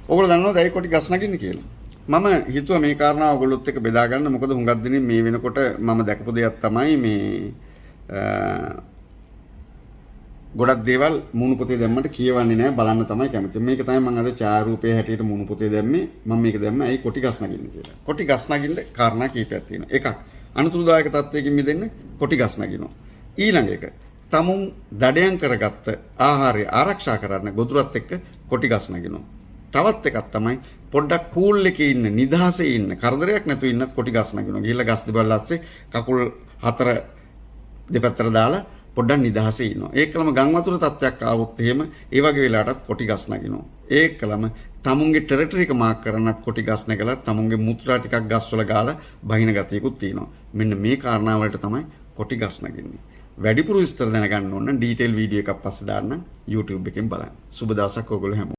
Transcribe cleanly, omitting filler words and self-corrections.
ඔයගොල්ලෝ දන්නවද ඇයි කොටි ගස් නගින්නේ කියලා? මම හිතුවා මේ කාරණාව ඔයගොල්ලොත් එක්ක බෙදා ගන්න. මොකද හුඟක් දිනේ මේ වෙනකොට මම දැකපු දෙයක් තමයි මේ ගොඩක් දේවල් මුණු පොතේ දැම්මට කියවන්නේ නැහැ බලන්න තමයි කැමති. මේක තමයි මම අද ඡායාරූපයේ හැටියට මුණු පොතේ දැම්මේ. මම මේක දැම්ම ඇයි කොටි ගස් නගින්නේ කියලා. කොටි ගස් නගින්න කාරණා කීපයක් තියෙනවා. එකක් අනුතුරුදායක තත්වයකින් මිදෙන්න කොටි ගස් නගිනවා. ඊළඟ එක තමුන් දඩයන් කරගත්ත ආහාරය ආරක්ෂා කරන්න ගොදුරත් එක්ක කොටි ගස් නගිනවා. තවත් එකක් තමයි පොඩ්ඩක් කූල් එකේ ඉන්න නිදහසේ ඉන්න කරදරයක් නැතුව ඉන්නත් කොටි ගස් නගිනවා. ගිහලා ගස් දෙබල් ඇස්සේ කකුල් හතර දෙපැත්තට දාලා පොඩ්ඩක් නිදහසේ ඉන්නවා. ඒකලම ගම් වතුර තත්ත්වයක් ආවොත් එහෙම ඒ වගේ වෙලාවටත් කොටි ගස් නගිනවා. ඒකලම තමුන්ගේ ටෙරිටරි එක මාක් කරන්නත් කොටි ගස් නැගලා තමුන්ගේ මුත්‍රා ටිකක් ගස්වල ගාලා බහින ගතියකුත් තියෙනවා. මෙන්න මේ කාරණා වලට තමයි කොටි ගස් නගින්නේ. වැඩිපුර විස්තර දැනගන්න ඕන නම් ඩීටේල් වීඩියෝ එකක් පස්සේ දාන්න YouTube එකෙන් බලන්න. සුබ දවසක් ඔයගොල්ලෝ හැමෝම.